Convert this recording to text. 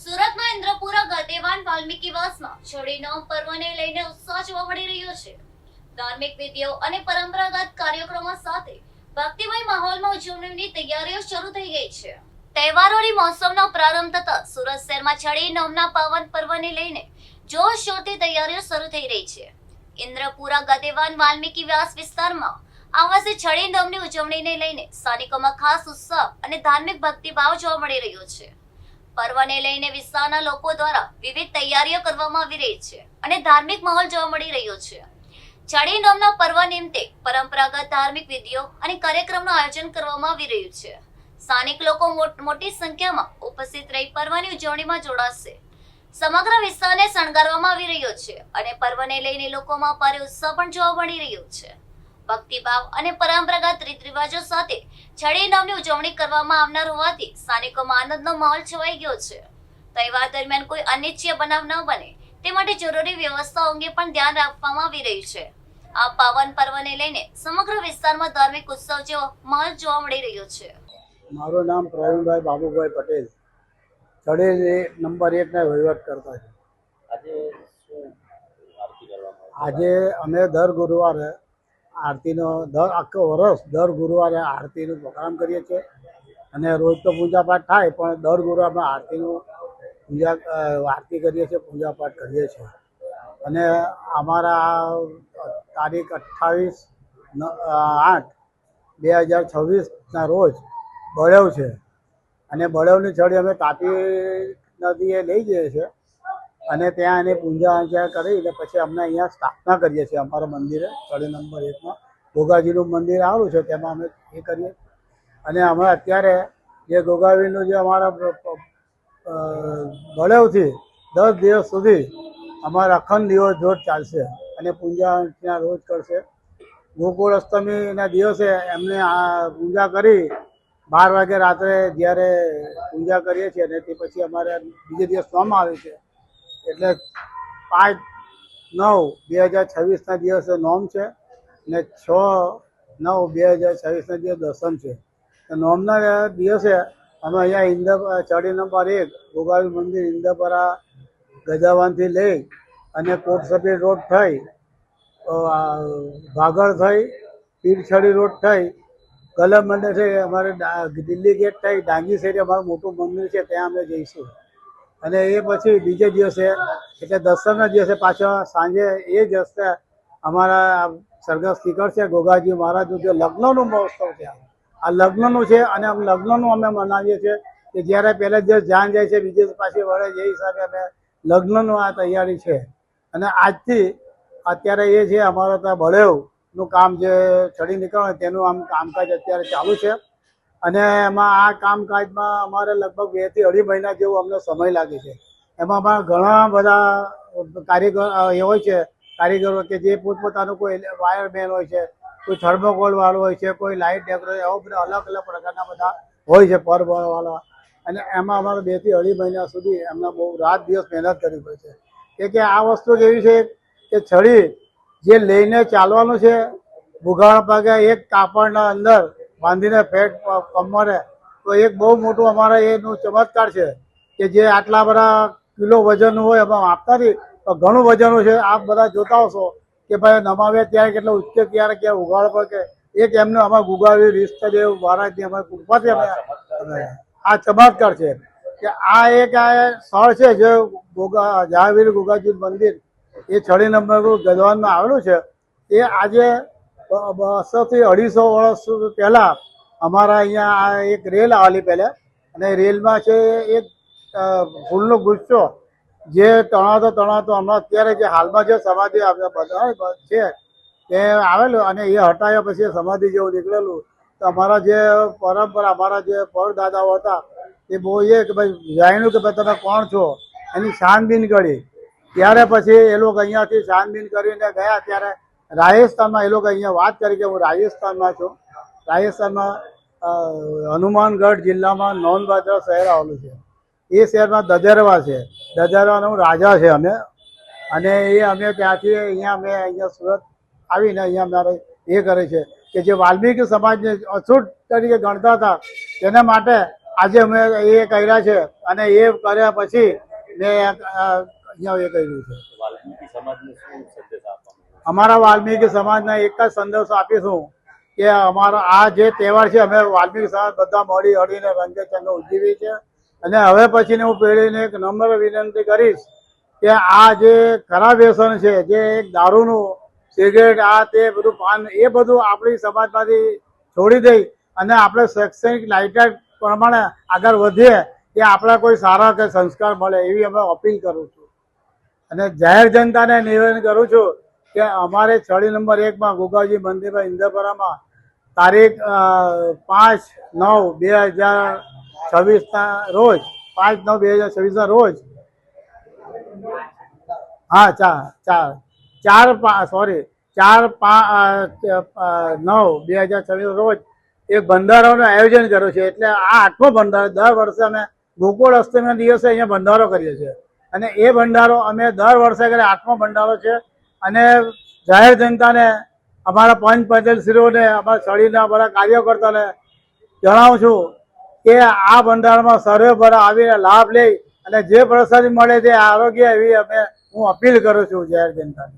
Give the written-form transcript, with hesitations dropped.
સુરતમાં ઇન્દ્રપુરા ગદેવાન વાલ્મીકી વાસમાં છડી નોમ પર્વને લઈને ઉત્સાહ જોવા મળી રહ્યો છે. ધાર્મિક વિધિઓ અને પરંપરાગત કાર્યક્રમો સાથે ભક્તિમય માહોલમાં ઉજવણીની તૈયારીઓ શરૂ થઈ ગઈ છે. તહેવારોની મોસમનો પ્રારંભ થતા સુરત શહેરમાં છડી નોમના પાવન પર્વને લઈને જોરશોરથી તૈયારીઓ શરૂ થઈ રહી છે. ઇન્દ્રપુરા ગદેવાન વાલ્મીકી વ્યાસ વિસ્તારમાં આ વર્ષે છડી નોમની ઉજવણીને લઈને સ્થાનિકોમાં ખાસ ઉત્સાહ અને ધાર્મિક ભક્તિભાવ જોવા મળી રહ્યો છે. પર્વને લઈને વિસ્તારના લોકો દ્વારા વિવિધ તૈયારીઓ કરવામાં આવી રહી છે અને ધાર્મિક માહોલ જોવા મળી રહ્યો છે. છડી નોમના પર્વ નિમિત્તે પરંપરાગત ધાર્મિક વિધિઓ અને કાર્યક્રમનું આયોજન કરવામાં આવી રહ્યું છે. સ્થાનિક લોકો મોટી સંખ્યામાં ઉપસ્થિત રહી પર્વની ઉજવણીમાં જોડાશે. સમગ્ર વિસ્તારને શણગારવામાં આવી રહ્યો છે અને પર્વને લઈને લોકોમાં ભારે ઉત્સાહ પણ જોવા મળી રહ્યો છે. ભક્તિભાવ અને પરંપરાગત રીત રિવાજો સાથે છડી નોમની ઉજવણી કરવામાં આવનાર હોવાથી સ્થાનિકોમાં આનંદનો માહોલ છવાઈ ગયો છે. તહેવાર દરમિયાન કોઈ અનિચ્છનીય બનાવ ન બને તે માટે જરૂરી વ્યવસ્થાઓ અંગે પણ ધ્યાન રાખવામાં આવી રહ્યું છે. આ પાવન પર્વને લઈને સમગ્ર વિસ્તારમાં ધાર્મિક ઉત્સવ જેવો માહોલ જોવા મળી રહ્યો છે. મારું નામ પ્રવીણભાઈ બાબુભાઈ પટેલ, છડી નંબર 1 ના વહીવટ કરતા છે. આજે અમે દર ગુરુવારે આરતીનો આખો વર્ષ દર ગુરુવારે આરતીનો પ્રોગ્રામ કરીએ છીએ અને રોજ તો પૂજા પાઠ થાય, પણ દર ગુરુવારે આરતી કરીએ છીએ, પૂજા પાઠ કરીએ છીએ. અને અમારા તારીખ 28/8/2026ના રોજ બળેવ છે અને બળેવની છડી અમે તાપી નદીએ લઈ જઈએ છીએ અને ત્યાં એની પૂજા અર્ચના કરીને પછી અમને અહીંયા સ્થાપના કરીએ છીએ. અમારા મંદિરે છડી નંબર 1માં ગોગાજીનું મંદિર આવેલું છે, તેમાં અમે એ કરીએ. અને અમે અત્યારે જે ગોગાવીનું જે અમારા બળેવથી 10 દિવસ સુધી અમારા અખંડ દિવસ જોત ચાલશે અને પૂજા અર્ચના રોજ કરશે. ગોકુળ અષ્ટમીના દિવસે એમને પૂજા કરી 12 વાગે રાત્રે જ્યારે પૂજા કરીએ છીએ અને તે પછી અમારે બીજે દિવસ નોમ આવે છે, એટલે 5/9/2026ના દિવસે નોમ છે અને 6/9/2026ના દિવસે દર્શન છે. નોમના દિવસે અમે અહીંયા છડી નંબર 1 ગોગાવી મંદિર ઇન્દ્રપુરા ગજાવાનથી લઈ અને કોટ સફેદ રોડ થઈ, ભાગળ થઈ, પીરછડી રોડ થઈ, કલમ મંદિર છે, અમારે દિલ્હી ગેટ થઈ, ડાંગી સાઈડે અમારું મોટું મંદિર છે, ત્યાં અમે જઈશું. અને એ પછી બીજે દિવસે એટલે દર્શનના દિવસે પાછા સાંજે એ જ રસ્તે અમારા સરઘસ નીકળ છે. ગોગાજી મહારાજનું જે લગ્નનું મહોત્સવ છે, આ લગ્નનું છે અને લગ્નનું અમે મનાવીએ છીએ કે જ્યારે પહેલા દિવસ જાન જાય છે, બીજે પાછી વળે, એ હિસાબે અમે લગ્નનું આ તૈયારી છે. અને આજથી અત્યારે એ છે અમારો ત્યાં બળેવનું કામ જે છડી નીકળે તેનું આમ કામકાજ અત્યારે ચાલુ છે. અને એમાં આ કામકાજમાં અમારે લગભગ 2 થી 2.5 મહિના જેવો અમને સમય લાગે છે. એમાં અમારા ઘણા બધા કારીગર એ હોય છે, કારીગરો કે જે પોતપોતાનું કોઈ વાયરમેન હોય છે, કોઈ થર્મોકોલ વાળો હોય છે, કોઈ લાઇટ ડેકોરેશન, એવા બધા અલગ અલગ પ્રકારના બધા હોય છે પરવાળા. અને એમાં અમારે 2 થી 2.5 મહિના સુધી એમને બહુ રાત દિવસ મહેનત કરવી પડે છે. કે આ વસ્તુ એવી છે કે છડી જે લઈને ચાલવાનું છે, ભૂગાળ પાકે એક કાપડના અંદર બાંધીને ફેટ કમરે, તો એક બહુ મોટું અમારા એનું ચમત્કાર છે કે જે આટલા બધા કિલો વજનનું હોય એમાં આપતા નથી, તો ઘણું વજનનું છે. આપ બધા જોતા હશો કે ભાઈ નમાવે ત્યારે કેટલો ઉચ્ચે ત્યારે ક્યાં ઉગાડ પર કે એક એમને અમારે ગુગાવી રીષ્ટદેવ મહારાજની અમારી કૃપાથી અમે આ ચમત્કાર છે કે આ એક સ્થળ છે જે જહાવીર ગોગાજી મંદિર એ છડી નંબર ગજવાનમાં આવેલું છે. એ આજે 200 થી 250 વર્ષ પહેલાં અમારા અહીંયા એક રેલ આવેલી પહેલાં, અને રેલમાં છે એક ફૂલનો ગુચ્છો જે તણાતો હમણાં અત્યારે જે હાલમાં જે સમાધિ છે તે આવેલું અને એ હટાવ્યા પછી સમાધિ જેવું નીકળેલું. તો અમારા જે પરંપરા, અમારા જે પરદાદાઓ હતા એ બહુ એ કે ભાઈ જાણ્યું કે ભાઈ તમે કોણ છો, એની છાનબીન કરી. ત્યારે પછી એ લોકો અહીંયાથી છાનબીન કરીને ગયા. ત્યારે રાજસ્થાનમાં એ લોકો અહીંયા વાત કરી કે હું રાજસ્થાનમાં છું. રાજસ્થાનમાં હનુમાનગઢ જિલ્લામાં નોંધપાત્ર શહેર આવેલું છે. એ શહેરમાં દજરવા છે. દજરવાનો રાજા છે અમે, અને એ અમે ત્યાંથી અહીંયા સુરત આવીને અહીંયા અમારે એ કરે છે કે જે વાલ્મીકી સમાજને અછૂત તરીકે ગણતા હતા તેના માટે આજે અમે એ કર્યા છે અને એ કર્યા પછી મેં અહીંયા એ કર્યું છે. વાલ્મીકી સમાજને શું સંદેશ આપવાનો? અમારા વાલ્મીકી સમાજને એક જ સંદેશો આપીશું કે અમારો આ જે તહેવાર છે અમે વાલ્મીકી સમાજ બધા મળી હળીને રંગે ચંગે ઉજવીએ છીએ. અને હવે પછીની હું પેઢીને એક નમ્ર વિનંતી કરીશ કે આ જે ખરાબ વ્યસન છે, જે એક દારૂનું, સિગરેટ, આ તે બધું પાન, એ બધું આપણી સમાજમાંથી છોડી દઈ અને આપણે શૈક્ષણિક લાયકાત પ્રમાણે આગળ વધીએ કે આપણા કોઈ સારા કે સંસ્કાર મળે એવી અમે અપીલ કરું છું. અને જાહેર જનતાને નિવેદન કરું છું કે અમારે છડી નંબર 1 ગોગાજી મંદિરમાં ઇન્દ્રપરામાં તારીખ 5/9/2026 રોજ 5/9/2026 રોજ 4/9/2026 રોજ એક ભંડારાનું આયોજન કર્યું છે. એટલે આ 8મો ભંડારો. દર વર્ષે અમે ગોકુળ અષ્ટમીના દિવસે અહીંયા ભંડારો કરીએ છીએ અને એ ભંડારો અમે દર વર્ષે કરે. 8મો ભંડારો છે. અને જાહેર જનતાને, અમારા પંચ પટેલશ્રીઓને, અમારા છડીના બધા કાર્યકર્તાને જણાવું છું કે આ ભંડારામાં સર્વે ભરા આવીને લાભ લઈ અને જે પ્રસાદી મળે તે આરોગ્ય એવી હું અપીલ કરું છું જાહેર જનતાને.